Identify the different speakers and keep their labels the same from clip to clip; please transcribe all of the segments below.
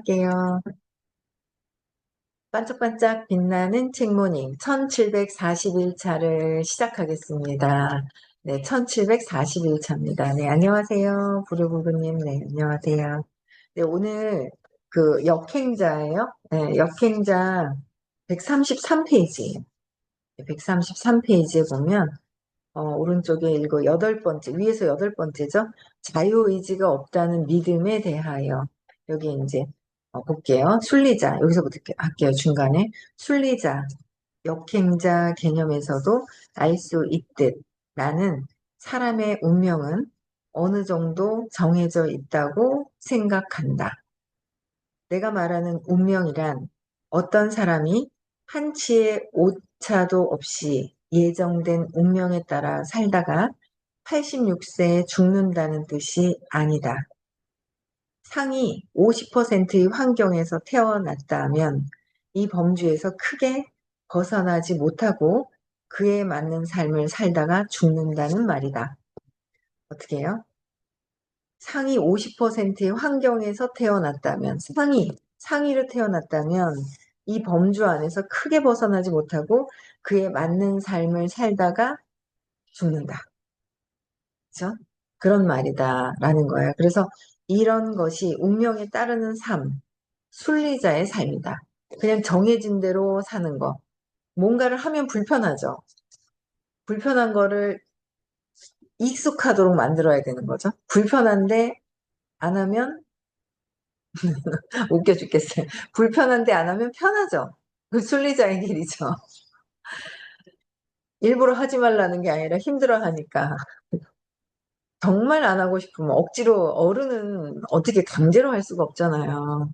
Speaker 1: 시작할게요. 반짝반짝 빛나는 책모닝 1741차를 시작하겠습니다. 네, 1741차입니다. 네, 안녕하세요. 부르부르님. 네, 안녕하세요. 네, 오늘 그 역행자예요. 네, 역행자 133페이지예요. 133페이지에 보면 오른쪽에 읽고 여덟 번째, 위에서 여덟 번째죠. 자유의지가 없다는 믿음에 대하여. 여기 이제 볼게요. 순리자, 여기서부터 할게요. 중간에. 순리자, 역행자 개념에서도 알 수 있듯 나는 사람의 운명은 어느 정도 정해져 있다고 생각한다. 내가 말하는 운명이란 어떤 사람이 한치의 오차도 없이 예정된 운명에 따라 살다가 86세에 죽는다는 뜻이 아니다. 상위 50%의 환경에서 태어났다면 이 범주에서 크게 벗어나지 못하고 그에 맞는 삶을 살다가 죽는다는 말이다. 어떻게 해요? 상위 50%의 환경에서 태어났다면, 상위로 태어났다면 이 범주 안에서 크게 벗어나지 못하고 그에 맞는 삶을 살다가 죽는다. 그렇죠? 그런 말이다라는 거예요. 그래서 이런 것이 운명에 따르는 삶, 순리자의 삶이다. 그냥 정해진 대로 사는 거. 뭔가를 하면 불편하죠. 불편한 거를 익숙하도록 만들어야 되는 거죠. 불편한데 안 하면 웃겨 죽겠어요. 불편한데 안 하면 편하죠. 그 순리자의 길이죠. 일부러 하지 말라는 게 아니라 힘들어 하니까. 정말 안 하고 싶으면 억지로 어른은 어떻게 강제로 할 수가 없잖아요.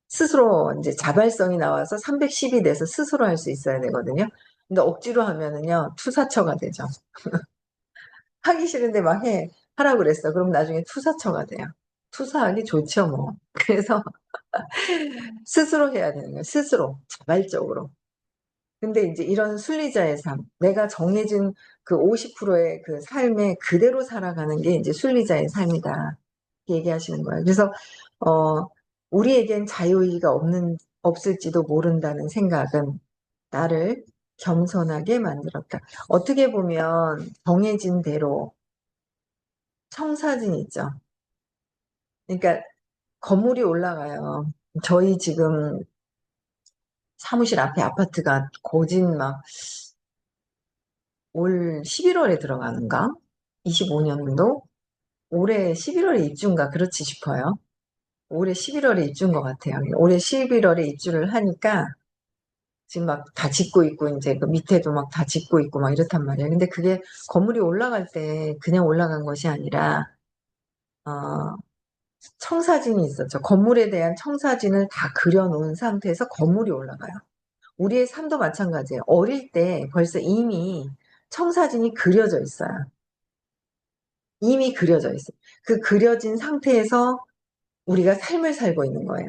Speaker 1: 스스로 이제 자발성이 나와서 310이 돼서 스스로 할 수 있어야 되거든요. 근데 억지로 하면은요, 투사처가 되죠. 하기 싫은데 막 하라고 그랬어. 그럼 나중에 투사처가 돼요. 투사하기 좋죠, 뭐. 그래서 스스로 해야 되는 거예요. 스스로. 자발적으로. 근데 이제 이런 순리자의 삶, 내가 정해진 그 50%의 그 삶에 그대로 살아가는 게 이제 순리자의 삶이다. 이렇게 얘기하시는 거예요. 그래서, 우리에겐 자유의지가 없을지도 모른다는 생각은 나를 겸손하게 만들었다. 어떻게 보면 정해진 대로 청사진 있죠. 그러니까 건물이 올라가요. 저희 지금 사무실 앞에 아파트가 고진 막 올 11월에 들어가는가? 25년도? 올해 11월에 입주인가? 그렇지 싶어요. 올해 11월에 입주인 것 같아요. 올해 11월에 입주를 하니까 지금 막 다 짓고 있고, 이제 그 밑에도 막 다 짓고 있고 막 이렇단 말이에요. 근데 그게 건물이 올라갈 때 그냥 올라간 것이 아니라, 어, 청사진이 있었죠. 건물에 대한 청사진을 다 그려놓은 상태에서 건물이 올라가요. 우리의 삶도 마찬가지예요. 어릴 때 벌써 이미 청사진이 그려져 있어요. 이미 그려져 있어요. 그 그려진 상태에서 우리가 삶을 살고 있는 거예요.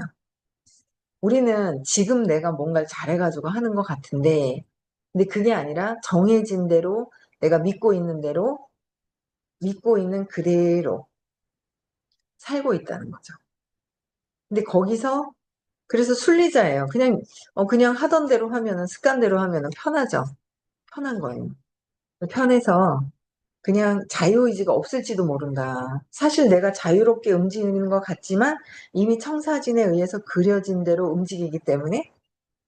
Speaker 1: 우리는 지금 내가 뭔가를 잘해가지고 하는 것 같은데, 근데 그게 아니라 정해진 대로 내가 믿고 있는 대로, 믿고 있는 그대로 살고 있다는 거죠. 근데 거기서, 그래서 순리자예요. 그냥 하던 대로 하면은, 습관대로 하면은 편하죠. 편한 거예요. 편해서 그냥 자유의지가 없을지도 모른다. 사실 내가 자유롭게 움직이는 것 같지만 이미 청사진에 의해서 그려진 대로 움직이기 때문에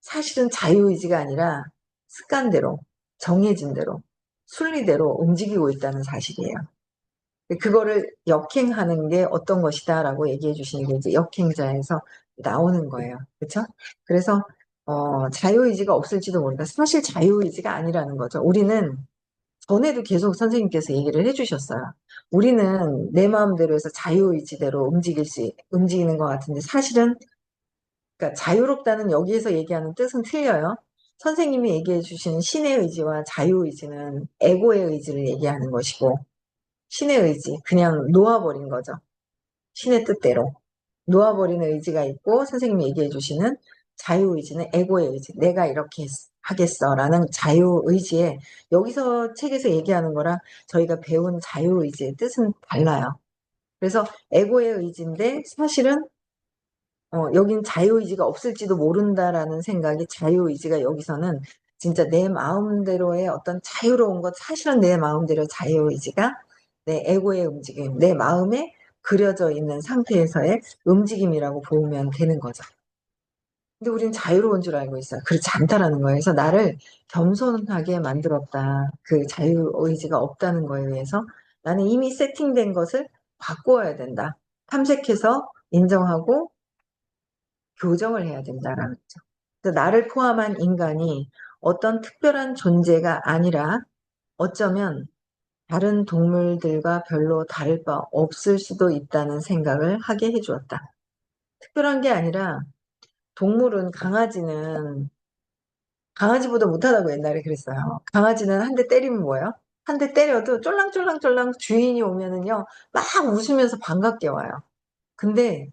Speaker 1: 사실은 자유의지가 아니라 습관대로, 정해진 대로, 순리대로 움직이고 있다는 사실이에요. 그거를 역행하는 게 어떤 것이다라고 얘기해 주시는 게 이제 역행자에서 나오는 거예요. 그렇죠? 그래서 자유의지가 없을지도 모른다. 사실 자유의지가 아니라는 거죠. 우리는 전에도 계속 선생님께서 얘기를 해주셨어요. 우리는 내 마음대로 해서 자유의지대로 움직이는 것 같은데 사실은, 그러니까 자유롭다는 여기에서 얘기하는 뜻은 틀려요. 선생님이 얘기해 주시는 신의 의지와 자유의지는 에고의 의지를 얘기하는 것이고, 신의 의지, 그냥 놓아버린 거죠. 신의 뜻대로. 놓아버리는 의지가 있고, 선생님이 얘기해 주시는 자유의지는 에고의 의지. 내가 이렇게 하겠어. 라는 자유의지에, 여기서 책에서 얘기하는 거랑 저희가 배운 자유의지의 뜻은 달라요. 그래서 에고의 의지인데, 사실은, 여긴 자유의지가 없을지도 모른다라는 생각이 자유의지가 여기서는 진짜 내 마음대로의 어떤 자유로운 것, 사실은 내 마음대로 자유의지가 내 에고의 움직임, 내 마음에 그려져 있는 상태에서의 움직임이라고 보면 되는 거죠. 근데 우린 자유로운 줄 알고 있어요. 그렇지 않다라는 거예요. 그래서 나를 겸손하게 만들었다. 그 자유의지가 없다는 거에 의해서 나는 이미 세팅된 것을 바꾸어야 된다. 탐색해서 인정하고 교정을 해야 된다라는 거죠. 그래서 나를 포함한 인간이 어떤 특별한 존재가 아니라 어쩌면 다른 동물들과 별로 다를 바 없을 수도 있다는 생각을 하게 해주었다. 특별한 게 아니라 동물은 강아지보다 못하다고 옛날에 그랬어요. 강아지는 한 대 때리면 뭐예요? 한 대 때려도 쫄랑쫄랑쫄랑 주인이 오면은요, 막 웃으면서 반갑게 와요. 근데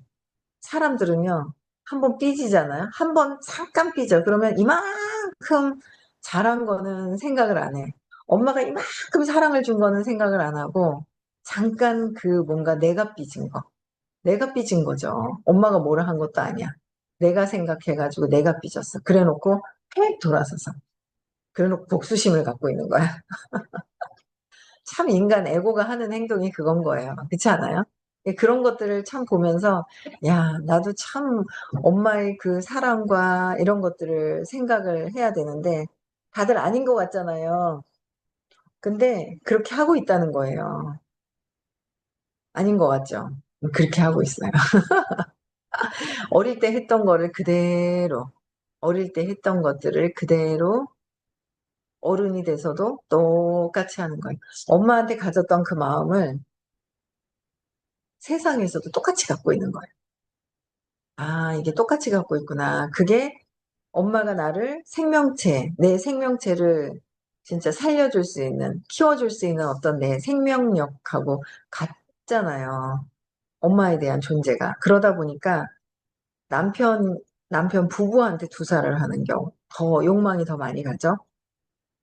Speaker 1: 사람들은요, 한 번 삐지잖아요. 한 번 잠깐 삐져. 그러면 이만큼 잘한 거는 생각을 안 해. 엄마가 이만큼 사랑을 준 거는 생각을 안 하고, 잠깐 그 뭔가 내가 삐진 거. 내가 삐진 거죠. 엄마가 뭐라 한 것도 아니야. 내가 생각해가지고 내가 삐졌어. 그래 놓고 팩 돌아서서. 그래 놓고 복수심을 갖고 있는 거야. 참 인간 에고가 하는 행동이 그건 거예요. 그렇지 않아요? 예, 그런 것들을 참 보면서, 야, 나도 참 엄마의 그 사랑과 이런 것들을 생각을 해야 되는데, 다들 아닌 것 같잖아요. 근데 그렇게 하고 있다는 거예요. 아닌 것 같죠? 그렇게 하고 있어요. 어릴 때 했던 거를 그대로, 어릴 때 했던 것들을 그대로 어른이 돼서도 똑같이 하는 거예요. 엄마한테 가졌던 그 마음을 세상에서도 똑같이 갖고 있는 거예요. 아, 이게 똑같이 갖고 있구나. 그게 엄마가 나를 내 생명체를 진짜 살려줄 수 있는, 키워줄 수 있는 어떤 내 생명력하고 같잖아요. 엄마에 대한 존재가. 그러다 보니까 남편, 남편 부부한테 투사를 하는 경우, 더 욕망이 더 많이 가죠.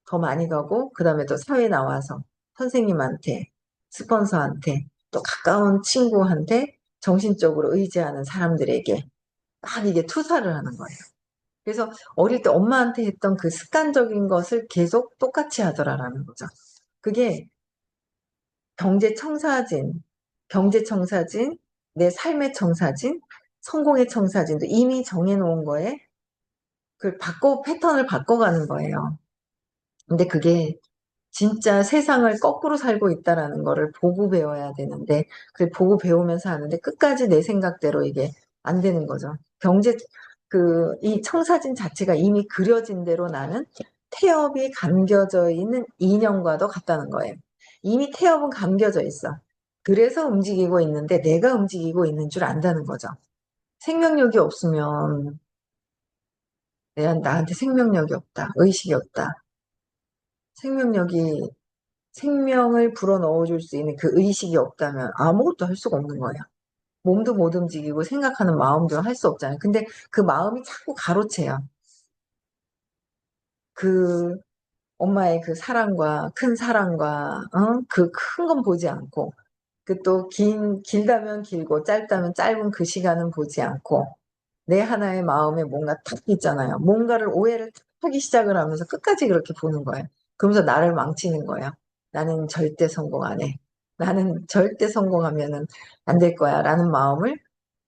Speaker 1: 더 많이 가고, 그 다음에 또 사회 나와서 선생님한테, 스폰서한테, 또 가까운 친구한테 정신적으로 의지하는 사람들에게 막 이게 투사를 하는 거예요. 그래서 어릴 때 엄마한테 했던 그 습관적인 것을 계속 똑같이 하더라라는 거죠. 그게 경제 청사진, 경제 청사진, 내 삶의 청사진, 성공의 청사진도 이미 정해놓은 거에 패턴을 바꿔가는 거예요. 근데 그게 진짜 세상을 거꾸로 살고 있다라는 거를 보고 배워야 되는데, 그 보고 배우면서 하는데 끝까지 내 생각대로 이게 안 되는 거죠. 이 청사진 자체가 이미 그려진 대로 나는 태엽이 감겨져 있는 인형과도 같다는 거예요. 이미 태엽은 감겨져 있어. 그래서 움직이고 있는데 내가 움직이고 있는 줄 안다는 거죠. 생명력이 없으면 나한테 생명력이 없다. 의식이 없다. 생명력이 생명을 불어넣어 줄 수 있는 그 의식이 없다면 아무것도 할 수가 없는 거예요. 몸도 못 움직이고 생각하는 마음도 할 수 없잖아요. 근데 그 마음이 자꾸 가로채요. 그 엄마의 그 사랑과 큰 사랑과 그 큰 건 보지 않고 그 또 길다면 길고 짧다면 짧은 그 시간은 보지 않고 내 하나의 마음에 뭔가 탁 있잖아요. 뭔가를 오해를 탁 하기 시작을 하면서 끝까지 그렇게 보는 거예요. 그러면서 나를 망치는 거예요. 나는 절대 성공 안 해. 나는 절대 성공하면은 안 될 거야. 라는 마음을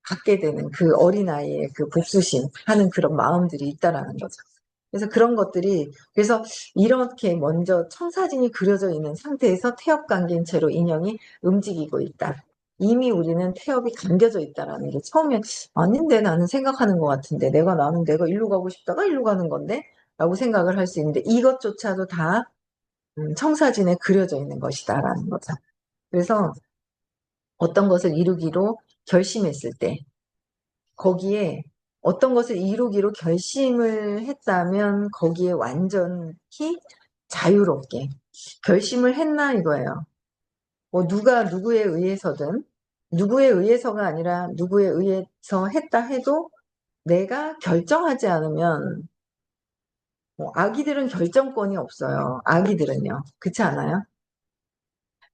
Speaker 1: 갖게 되는 그 어린아이의 그 복수심 하는 그런 마음들이 있다라는 거죠. 그래서 그런 것들이, 그래서 이렇게 먼저 청사진이 그려져 있는 상태에서 태엽 감긴 채로 인형이 움직이고 있다. 이미 우리는 태엽이 감겨져 있다라는 게 처음에 아닌데 나는 생각하는 것 같은데 나는 내가 일로 가고 싶다가 일로 가는 건데 라고 생각을 할 수 있는데 이것조차도 다 청사진에 그려져 있는 것이다라는 거죠. 그래서 어떤 것을 이루기로 결심했을 때 거기에 어떤 것을 이루기로 결심을 했다면 거기에 완전히 자유롭게 결심을 했나 이거예요. 뭐 누가 누구에 의해서든 누구에 의해서가 아니라 누구에 의해서 했다 해도 내가 결정하지 않으면 아기들은 결정권이 없어요. 아기들은요. 그렇지 않아요?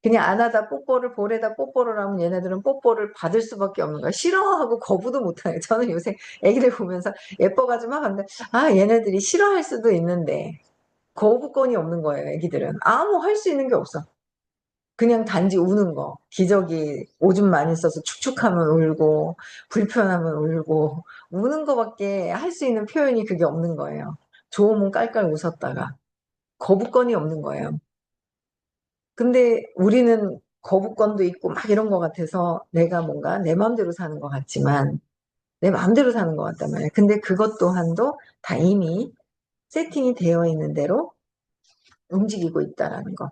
Speaker 1: 그냥 안 하다 뽀뽀를 볼에다 뽀뽀를 하면 얘네들은 뽀뽀를 받을 수밖에 없는 거야. 싫어하고 거부도 못하요. 저는 요새 애기들 보면서 예뻐가지고 막 하는데 아 얘네들이 싫어할 수도 있는데 거부권이 없는 거예요. 애기들은 아무 할 수 있는 게 없어. 그냥 단지 우는 거. 기저귀 오줌 많이 써서 축축하면 울고 불편하면 울고 우는 거밖에 할 수 있는 표현이 그게 없는 거예요. 좋으면 깔깔 웃었다가 거부권이 없는 거예요. 근데 우리는 거부권도 있고 막 이런 것 같아서 내가 뭔가 내 마음대로 사는 것 같지만 내 마음대로 사는 것 같단 말이야. 근데 그것 또한도 다 이미 세팅이 되어 있는 대로 움직이고 있다라는 거.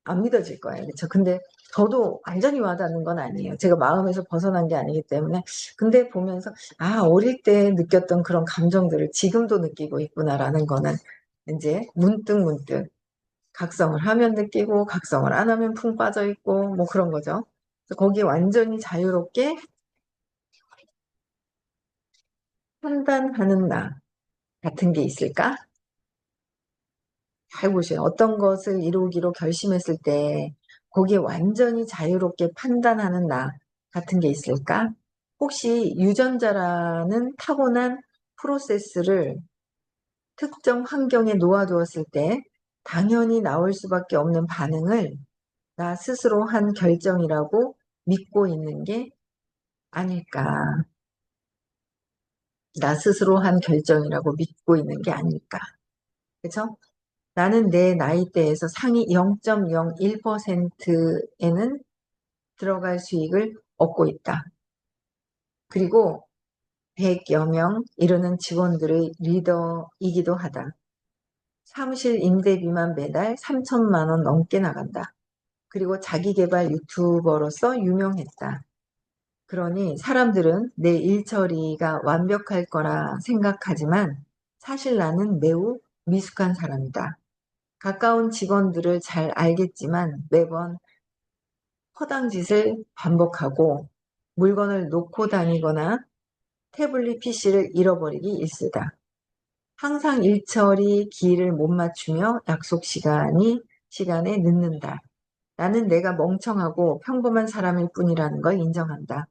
Speaker 1: 안 믿어질 거예요. 그렇죠? 근데 저도 완전히 와닿는 건 아니에요. 제가 마음에서 벗어난 게 아니기 때문에. 근데 보면서 아, 어릴 때 느꼈던 그런 감정들을 지금도 느끼고 있구나라는 거는 이제 문득 문득 각성을 하면 느끼고 각성을 안 하면 풍 빠져 있고 뭐 그런 거죠. 그래서 거기에 완전히 자유롭게 판단하는 나 같은 게 있을까? 잘 보세요. 어떤 것을 이루기로 결심했을 때 거기에 완전히 자유롭게 판단하는 나 같은 게 있을까? 혹시 유전자라는 타고난 프로세스를 특정 환경에 놓아두었을 때 당연히 나올 수밖에 없는 반응을 나 스스로 한 결정이라고 믿고 있는 게 아닐까. 나 스스로 한 결정이라고 믿고 있는 게 아닐까. 그렇죠? 나는 내 나이대에서 상위 0.01%에는 들어갈 수익을 얻고 있다. 그리고 100여 명 이르는 직원들의 리더이기도 하다. 사무실 임대비만 매달 3천만 원 넘게 나간다. 그리고 자기계발 유튜버로서 유명했다. 그러니 사람들은 내 일처리가 완벽할 거라 생각하지만 사실 나는 매우 미숙한 사람이다. 가까운 직원들을 잘 알겠지만 매번 허당짓을 반복하고 물건을 놓고 다니거나 태블릿 PC를 잃어버리기 일쑤다. 항상 일처리 기일을 못 맞추며 약속 시간에 늦는다. 나는 내가 멍청하고 평범한 사람일 뿐이라는 걸 인정한다.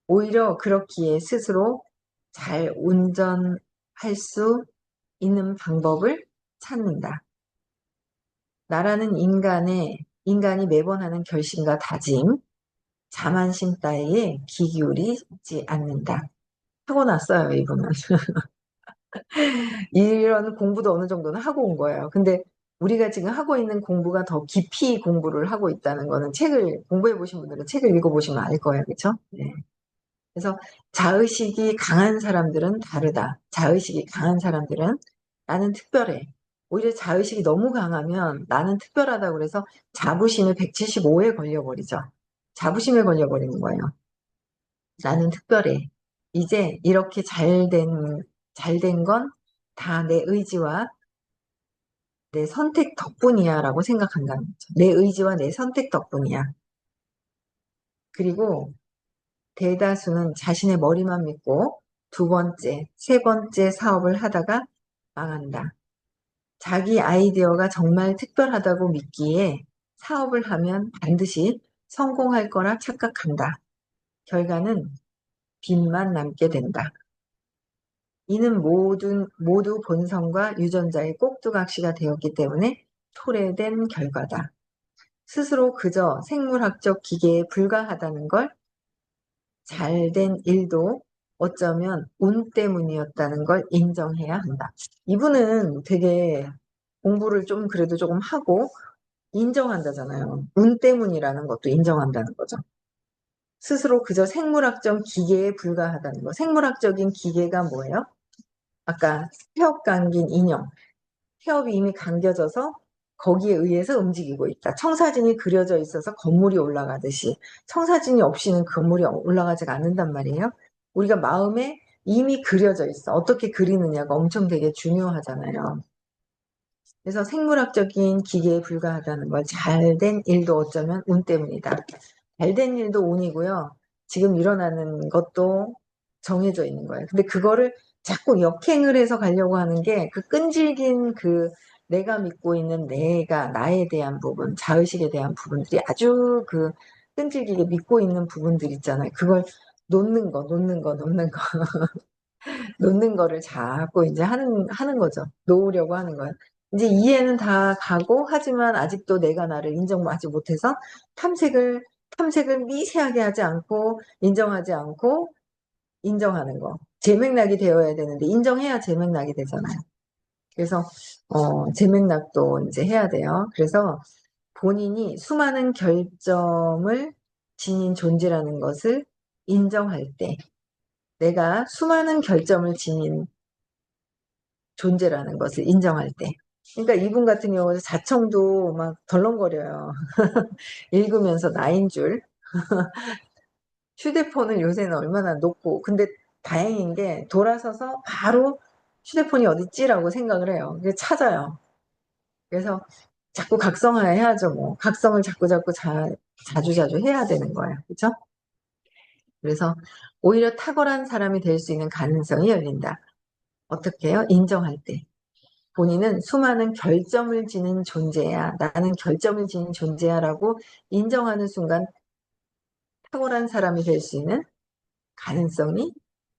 Speaker 1: 오히려 그렇기에 스스로 잘 운전할 수 있는 방법을 찾는다. 나라는 인간이 매번 하는 결심과 다짐, 자만심 따위에 귀 기울이지 않는다. 타고났어요, 이분은. 이런 공부도 어느 정도는 하고 온 거예요. 근데 우리가 지금 하고 있는 공부가 더 깊이 공부를 하고 있다는 거는 책을 공부해 보신 분들은 책을 읽어보시면 알 거예요. 그렇죠? 네. 그래서 자의식이 강한 사람들은 다르다. 자의식이 강한 사람들은 나는 특별해. 오히려 자의식이 너무 강하면 나는 특별하다고 그래서 자부심에 175에 걸려버리죠. 자부심에 걸려버리는 거예요. 나는 특별해. 이제 이렇게 잘된 건 다 내 의지와 내 선택 덕분이야 라고 생각한다는 거죠. 내 의지와 내 선택 덕분이야. 그리고 대다수는 자신의 머리만 믿고 두 번째, 세 번째 사업을 하다가 망한다. 자기 아이디어가 정말 특별하다고 믿기에 사업을 하면 반드시 성공할 거라 착각한다. 결과는 빚만 남게 된다. 이는 모두 본성과 유전자의 꼭두각시가 되었기 때문에 토래된 결과다. 스스로 그저 생물학적 기계에 불과하다는 걸 잘된 일도 어쩌면 운 때문이었다는 걸 인정해야 한다. 이분은 되게 공부를 좀 그래도 조금 하고 인정한다잖아요. 운 때문이라는 것도 인정한다는 거죠. 스스로 그저 생물학적 기계에 불과하다는 거. 생물학적인 기계가 뭐예요? 아까 폐업 감긴 인형. 폐업이 이미 감겨져서 거기에 의해서 움직이고 있다. 청사진이 그려져 있어서 건물이 올라가듯이 청사진이 없이는 건물이 올라가지가 않는단 말이에요. 우리가 마음에 이미 그려져 있어. 어떻게 그리느냐가 엄청 되게 중요하잖아요. 그래서 생물학적인 기계에 불과하다는 걸 잘된 일도 어쩌면 운 때문이다. 잘된 일도 운이고요. 지금 일어나는 것도 정해져 있는 거예요. 근데 그거를 자꾸 역행을 해서 가려고 하는 게 그 끈질긴 그 내가 믿고 있는 나에 대한 부분, 자의식에 대한 부분들이 아주 끈질기게 믿고 있는 부분들 있잖아요. 그걸 놓는 거. 놓는 거를 자꾸 이제 하는 거죠. 놓으려고 하는 거예요. 이제 이해는 다 가고, 하지만 아직도 내가 나를 인정하지 못해서 탐색을 미세하게 하지 않고, 인정하지 않고, 인정하는 거. 재맥락이 되어야 되는데, 인정해야 재맥락이 되잖아요. 그래서, 재맥락도 이제 해야 돼요. 그래서 본인이 수많은 결점을 지닌 존재라는 것을 인정할 때, 내가 수많은 결점을 지닌 존재라는 것을 인정할 때. 그러니까 이분 같은 경우는 자청도 막 덜렁거려요. 읽으면서 나인 줄. 휴대폰을 요새는 얼마나 높고. 근데 다행인 게 돌아서서 바로 휴대폰이 어딨지라고 생각을 해요. 그래서 찾아요. 그래서 자꾸 각성해야죠, 뭐. 각성을 자꾸 자주자주 해야 되는 거예요. 그렇죠? 그래서 오히려 탁월한 사람이 될 수 있는 가능성이 열린다. 어떻게 해요? 인정할 때. 본인은 수많은 결점을 지닌 존재야. 나는 결점을 지닌 존재야 라고 인정하는 순간 탁월한 사람이 될 수 있는 가능성이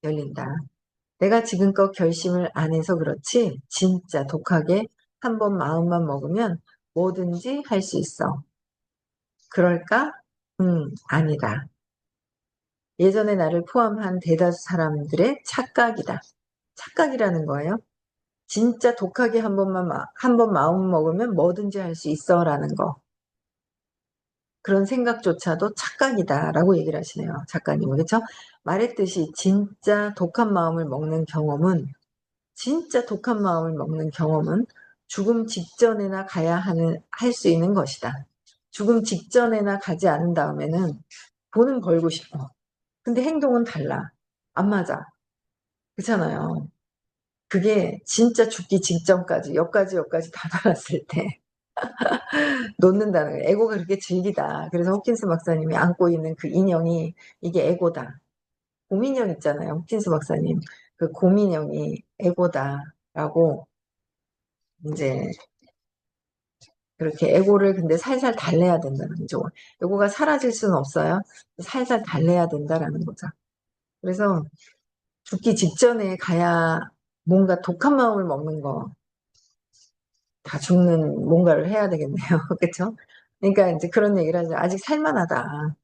Speaker 1: 열린다. 내가 지금껏 결심을 안 해서 그렇지 진짜 독하게 한 번 마음만 먹으면 뭐든지 할 수 있어. 그럴까? 아니다. 예전에 나를 포함한 대다수 사람들의 착각이다. 착각이라는 거예요. 진짜 독하게 한 번 마음 먹으면 뭐든지 할 수 있어 라는 거. 그런 생각조차도 착각이다라고 얘기를 하시네요. 작가님은. 그렇죠? 말했듯이 진짜 독한 마음을 먹는 경험은 죽음 직전에나 할 수 있는 것이다. 죽음 직전에나 가지 않은 다음에는 돈은 벌고 싶어. 근데 행동은 달라. 안 맞아. 그렇잖아요. 그게 진짜 죽기 직전까지, 여기까지 다 달았을 때 놓는다는 거예요. 에고가 그렇게 질기다. 그래서 호킨스 박사님이 안고 있는 그 인형이 이게 에고다. 곰인형 있잖아요. 호킨스 박사님. 그 곰인형이 에고다라고 이제 그렇게 에고를 근데 살살 달래야 된다는 거죠. 에고가 사라질 수는 없어요. 살살 달래야 된다라는 거죠. 그래서 죽기 직전에 가야 뭔가 독한 마음을 먹는 거 다 죽는 뭔가를 해야 되겠네요. 그렇죠? 그러니까 이제 그런 얘기를 하죠. 아직 살만하다.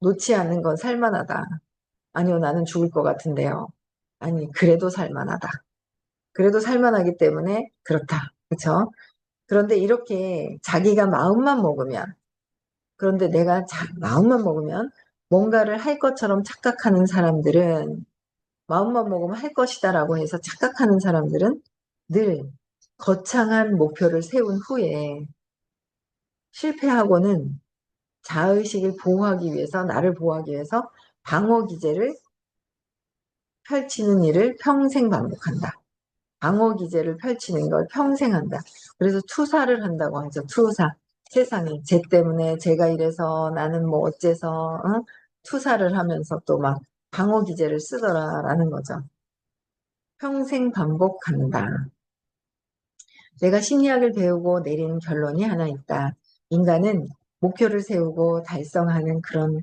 Speaker 1: 놓지 않는 건 살만하다. 아니요, 나는 죽을 것 같은데요. 아니, 그래도 살만하다. 그래도 살만하기 때문에 그렇다. 그렇죠? 그런데 이렇게 자기가 마음만 먹으면, 그런데 내가 마음만 먹으면 뭔가를 할 것처럼 착각하는 사람들은 마음만 먹으면 할 것이다라고 해서 착각하는 사람들은 늘 거창한 목표를 세운 후에 실패하고는 자의식을 보호하기 위해서, 나를 보호하기 위해서 방어 기제를 펼치는 일을 평생 반복한다. 방어 기제를 펼치는 걸 평생 한다. 그래서 투사를 한다고 하죠. 투사. 세상에 쟤 때문에 제가 이래서 나는 뭐 어째서 투사를 하면서 또 막 방어 기제를 쓰더라라는 거죠. 평생 반복한다. 내가 심리학을 배우고 내린 결론이 하나 있다. 인간은 목표를 세우고 달성하는 그런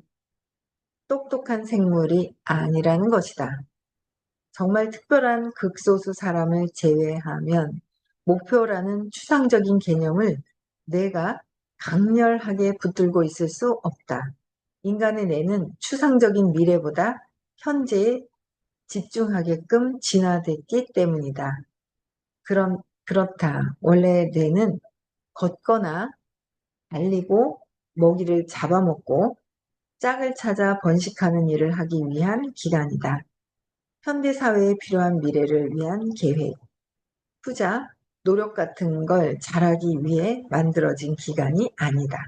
Speaker 1: 똑똑한 생물이 아니라는 것이다. 정말 특별한 극소수 사람을 제외하면 목표라는 추상적인 개념을 내가 강렬하게 붙들고 있을 수 없다. 인간의 뇌는 추상적인 미래보다 현재에 집중하게끔 진화됐기 때문이다. 그렇다. 원래 뇌는 걷거나 달리고 먹이를 잡아먹고 짝을 찾아 번식하는 일을 하기 위한 기관이다. 현대 사회에 필요한 미래를 위한 계획, 투자, 노력 같은 걸 잘하기 위해 만들어진 기관이 아니다.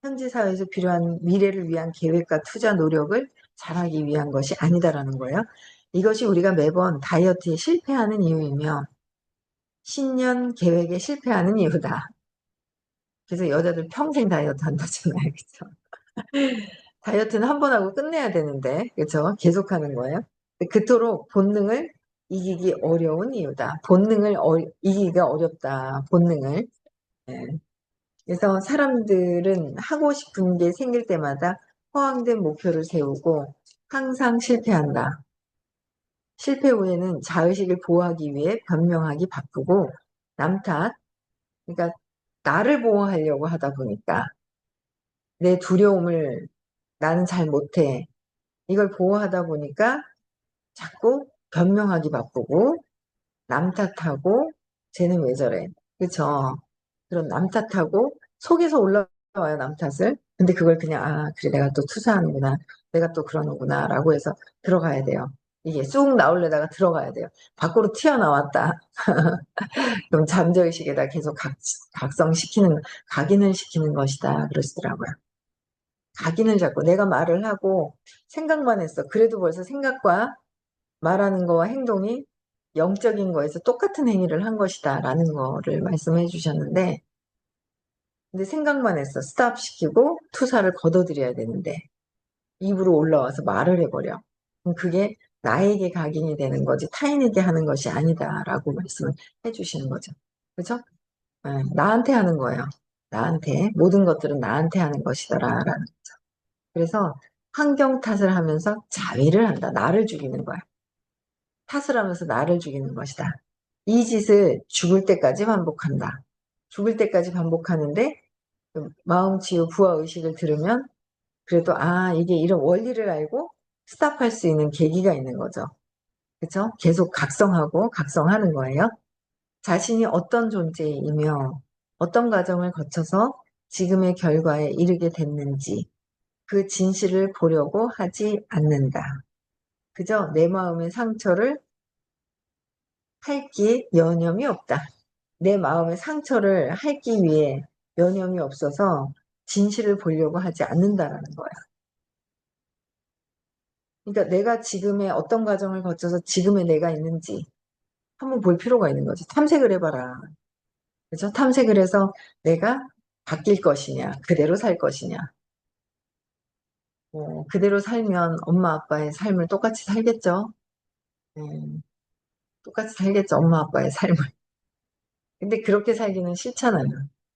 Speaker 1: 현재 사회에서 필요한 미래를 위한 계획과 투자 노력을 잘하기 위한 것이 아니다라는 거예요. 이것이 우리가 매번 다이어트에 실패하는 이유이며 신년 계획에 실패하는 이유다. 그래서 여자들 평생 다이어트 한다잖아요. 그렇죠? 다이어트는 한 번 하고 끝내야 되는데, 그렇죠? 계속하는 거예요. 그토록 본능을 이기기 어려운 이유다. 본능을 이기기가 어렵다. 본능을. 예. 그래서 사람들은 하고 싶은 게 생길 때마다 허황된 목표를 세우고 항상 실패한다. 실패 후에는 자의식을 보호하기 위해 변명하기 바쁘고 남 탓, 그러니까 나를 보호하려고 하다 보니까 내 두려움을 나는 잘 못해. 이걸 보호하다 보니까 자꾸 변명하기 바쁘고 남 탓하고 쟤는 왜 저래. 그쵸? 그런 남 탓하고 속에서 올라와요, 남 탓을. 근데 그걸 그냥, 아, 그래, 내가 또 투사하는구나. 내가 또 그러는구나. 라고 해서 들어가야 돼요. 이게 쑥 나오려다가 들어가야 돼요. 밖으로 튀어나왔다. 그럼 잠재의식에다 계속 각성시키는, 각인을 시키는 것이다. 그러시더라고요. 각인을 잡고 내가 말을 하고 생각만 했어. 그래도 벌써 생각과 말하는 거와 행동이 영적인 거에서 똑같은 행위를 한 것이다. 라는 거를 말씀해 주셨는데, 근데 생각만 했어. 스탑 시키고 투사를 걷어들여야 되는데, 입으로 올라와서 말을 해버려. 그럼 그게 나에게 각인이 되는 거지, 타인에게 하는 것이 아니다라고 말씀을 해주시는 거죠. 그죠? 네, 나한테 하는 거예요. 나한테. 모든 것들은 나한테 하는 것이더라라는. 그래서 환경 탓을 하면서 자위를 한다. 나를 죽이는 거야. 탓을 하면서 나를 죽이는 것이다. 이 짓을 죽을 때까지 반복한다. 죽을 때까지 반복하는데 그 마음치유 부하의식을 들으면 그래도 아 이게 이런 원리를 알고 스탑할 수 있는 계기가 있는 거죠. 그렇죠? 계속 각성하고 각성하는 거예요. 자신이 어떤 존재이며 어떤 과정을 거쳐서 지금의 결과에 이르게 됐는지 그 진실을 보려고 하지 않는다. 그죠? 내 마음의 상처를 핥기에 여념이 없다. 내 마음의 상처를 핥기 위해 여념이 없어서 진실을 보려고 하지 않는다라는 거야. 그러니까 내가 지금의 어떤 과정을 거쳐서 지금의 내가 있는지 한번 볼 필요가 있는 거지. 탐색을 해봐라. 그죠? 탐색을 해서 내가 바뀔 것이냐, 그대로 살 것이냐. 그대로 살면 엄마 아빠의 삶을 똑같이 살겠죠? 똑같이 살겠죠, 엄마 아빠의 삶을. 근데 그렇게 살기는 싫잖아요.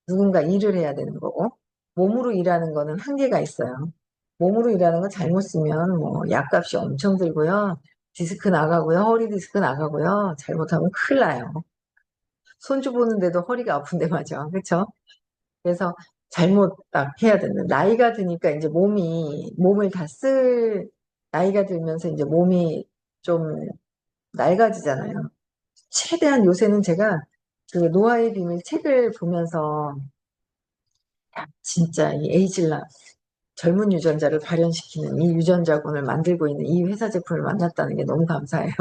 Speaker 1: 누군가 일을 해야 되는 거고. 몸으로 일하는 거는 한계가 있어요. 몸으로 일하는 거 잘못 쓰면 뭐 약값이 엄청 들고요. 디스크 나가고요. 허리 디스크 나가고요. 잘못하면 큰일 나요. 손주 보는데도 허리가 아픈데 맞아. 그렇죠? 그래서 잘못 딱 해야 되는. 나이가 드니까 이제 몸을 다 나이가 들면서 이제 몸이 좀 낡아지잖아요. 최대한 요새는 제가 그 노화의 비밀 책을 보면서 야, 진짜 이 에이즐라 젊은 유전자를 발현시키는 이 유전자군을 만들고 있는 이 회사 제품을 만났다는 게 너무 감사해요.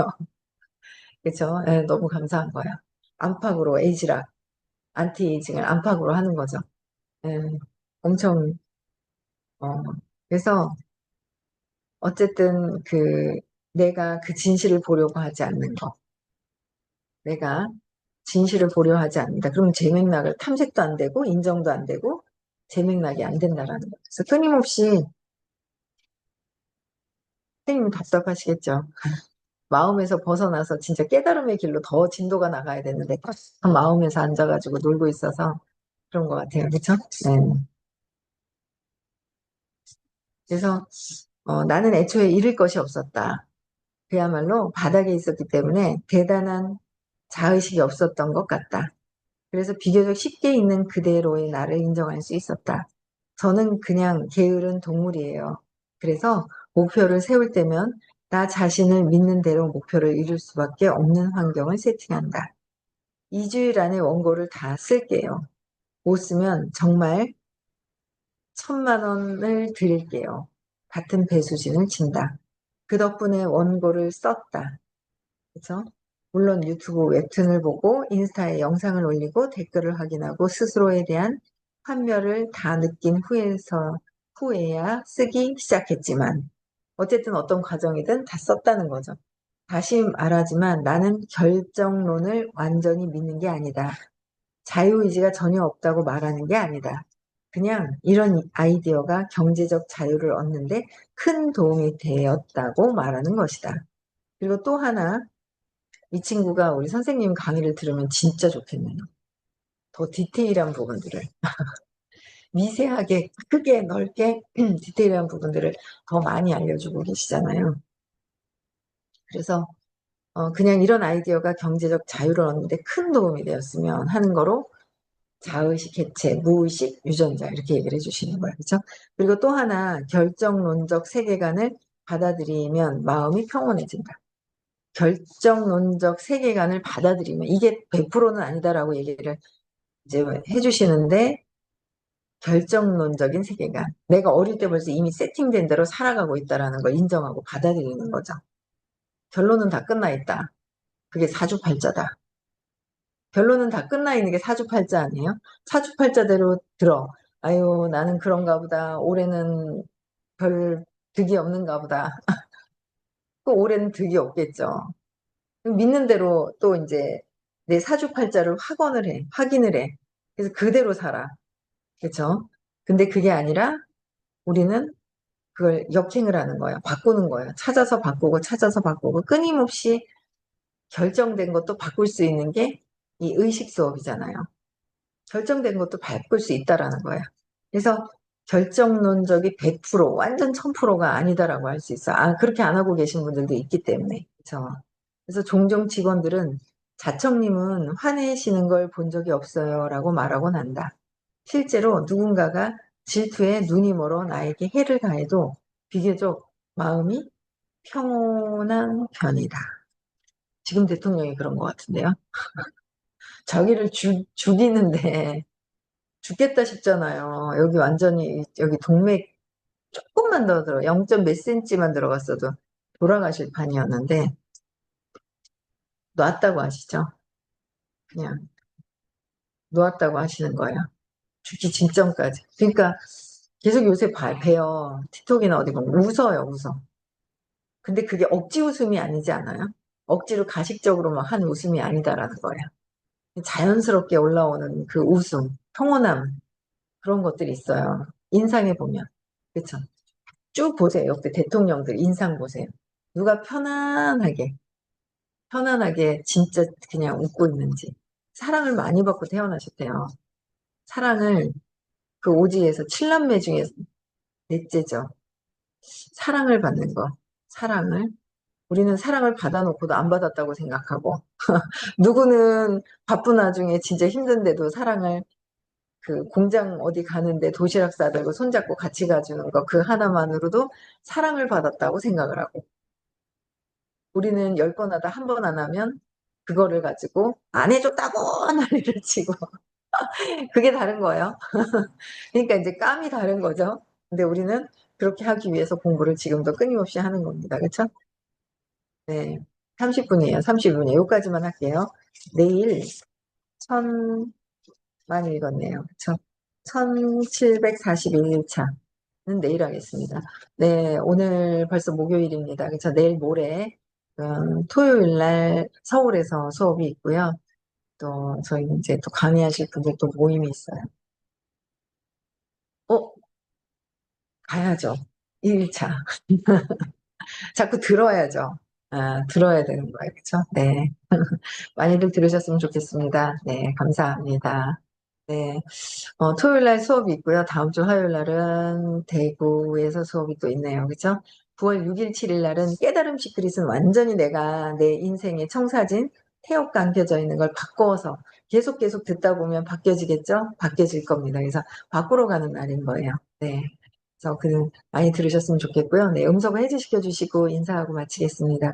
Speaker 1: 그렇죠? 예, 너무 감사한 거야. 안팎으로 에이지락, 안티에이징을 안팎으로 하는 거죠. 예, 엄청 어, 그래서 어쨌든 내가 그 진실을 보려고 하지 않는 거. 내가 진실을 보려 하지 않는다. 그러면 제 맥락을 탐색도 안 되고 인정도 안 되고 제 맥락이 안 된다라는 거죠. 그래서 끊임없이 선생님은 답답하시겠죠. 마음에서 벗어나서 진짜 깨달음의 길로 더 진도가 나가야 되는데 딱 마음에서 앉아가지고 놀고 있어서 그런 것 같아요. 그렇죠? 네. 그래서 나는 애초에 잃을 것이 없었다. 그야말로 바닥에 있었기 때문에 대단한 자의식이 없었던 것 같다. 그래서 비교적 쉽게 있는 그대로의 나를 인정할 수 있었다. 저는 그냥 게으른 동물이에요. 그래서 목표를 세울 때면 나 자신을 믿는 대로 목표를 이룰 수밖에 없는 환경을 세팅한다. 2주일 안에 원고를 다 쓸게요. 못 쓰면 정말 1,000만 원을 드릴게요. 같은 배수진을 친다. 그 덕분에 원고를 썼다. 그쵸? 물론 유튜브 웹툰을 보고 인스타에 영상을 올리고 댓글을 확인하고 스스로에 대한 환멸을 다 느낀 후에야 쓰기 시작했지만 어쨌든 어떤 과정이든 다 썼다는 거죠. 다시 말하지만 나는 결정론을 완전히 믿는 게 아니다. 자유의지가 전혀 없다고 말하는 게 아니다. 그냥 이런 아이디어가 경제적 자유를 얻는데 큰 도움이 되었다고 말하는 것이다. 그리고 또 하나 이 친구가 우리 선생님 강의를 들으면 진짜 좋겠네요. 더 디테일한 부분들을 미세하게 크게 넓게 디테일한 부분들을 더 많이 알려주고 계시잖아요. 그래서 그냥 이런 아이디어가 경제적 자유를 얻는데 큰 도움이 되었으면 하는 거로 자의식 해체, 무의식 유전자 이렇게 얘기를 해주시는 거예요. 그렇죠? 그리고 또 하나 결정론적 세계관을 받아들이면 마음이 평온해진다. 결정론적 세계관을 받아들이면 이게 100%는 아니다라고 얘기를 이제 해주시는데 결정론적인 세계관. 내가 어릴 때 벌써 이미 세팅된 대로 살아가고 있다라는 걸 인정하고 받아들이는 거죠. 결론은 다 끝나 있다. 그게 사주팔자다. 결론은 다 끝나 있는 게 사주팔자 아니에요? 사주팔자대로 들어. 아유, 나는 그런가 보다. 올해는 별 득이 없는가 보다. 또 올해는 득이 없겠죠. 믿는 대로 또 이제 내 사주팔자를 확인을 해. 그래서 그대로 살아. 그렇죠? 근데 그게 아니라 우리는 그걸 역행을 하는 거예요. 바꾸는 거예요. 찾아서 바꾸고 찾아서 바꾸고 끊임없이 결정된 것도 바꿀 수 있는 게 이 의식 수업이잖아요. 결정된 것도 바꿀 수 있다라는 거예요. 그래서 결정론적이 100% 완전 1000%가 아니다라고 할 수 있어. 아, 그렇게 안 하고 계신 분들도 있기 때문에. 그렇죠? 그래서 종종 직원들은 자청님은 화내시는 걸 본 적이 없어요 라고 말하곤 한다. 실제로 누군가가 질투에 눈이 멀어 나에게 해를 가해도 비교적 마음이 평온한 편이다. 지금 대통령이 그런 것 같은데요. 자기를 죽이는데 죽겠다 싶잖아요. 여기 완전히 여기 동맥 조금만 더 들어 0. 몇 cm만 들어갔어도 돌아가실 판이었는데 놨다고 하시죠. 그냥 놓았다고 하시는 거예요. 죽기 직전까지. 그러니까 계속 요새 봬요. 틱톡이나 어디 보면 웃어요, 웃어. 근데 그게 억지 웃음이 아니지 않아요? 억지로 가식적으로 막 한 웃음이 아니다라는 거예요. 자연스럽게 올라오는 그 웃음, 평온함 그런 것들이 있어요. 인상에 보면. 그렇죠? 쭉 보세요. 역대 대통령들 인상 보세요. 누가 편안하게 진짜 그냥 웃고 있는지. 사랑을 많이 받고 태어나셨대요. 사랑을 그 오지에서 7남매 중에 넷째죠. 사랑을 받는 거. 사랑을. 우리는 사랑을 받아놓고도 안 받았다고 생각하고 누구는 바쁜 와중에 진짜 힘든데도 사랑을 그 공장 어디 가는데 도시락 싸들고 손잡고 같이 가주는 거 그 하나만으로도 사랑을 받았다고 생각을 하고 우리는 10번 하다 한 번 안 하면 그거를 가지고 안 해줬다고 난리를 치고 그게 다른 거예요. 그러니까 이제 감이 다른 거죠. 근데 우리는 그렇게 하기 위해서 공부를 지금도 끊임없이 하는 겁니다. 그렇죠? 네. 30분이에요. 30분이에요. 여기까지만 할게요. 내일 천 많이 읽었네요. 그쵸? 1741일차는 내일 하겠습니다. 네, 오늘 벌써 목요일입니다. 그쵸? 내일 모레, 토요일 날 서울에서 수업이 있고요. 또, 저희 이제 또 강의하실 분들 또 모임이 있어요. 어, 가야죠. 1차. 자꾸 들어야죠. 아, 들어야 되는 거예요. 그쵸? 네. 많이들 들으셨으면 좋겠습니다. 네, 감사합니다. 네. 토요일 날 수업이 있고요. 다음 주 화요일 날은 대구에서 수업이 또 있네요. 그죠? 9월 6일, 7일 날은 깨달음 시크릿은 완전히 내가 내 인생의 청사진, 태엽과 안겨져 있는 걸 바꿔서 계속 듣다 보면 바뀌어지겠죠? 바뀌어질 겁니다. 그래서 바꾸러 가는 날인 거예요. 네. 그래서 많이 들으셨으면 좋겠고요. 네. 음성 해지시켜 주시고 인사하고 마치겠습니다.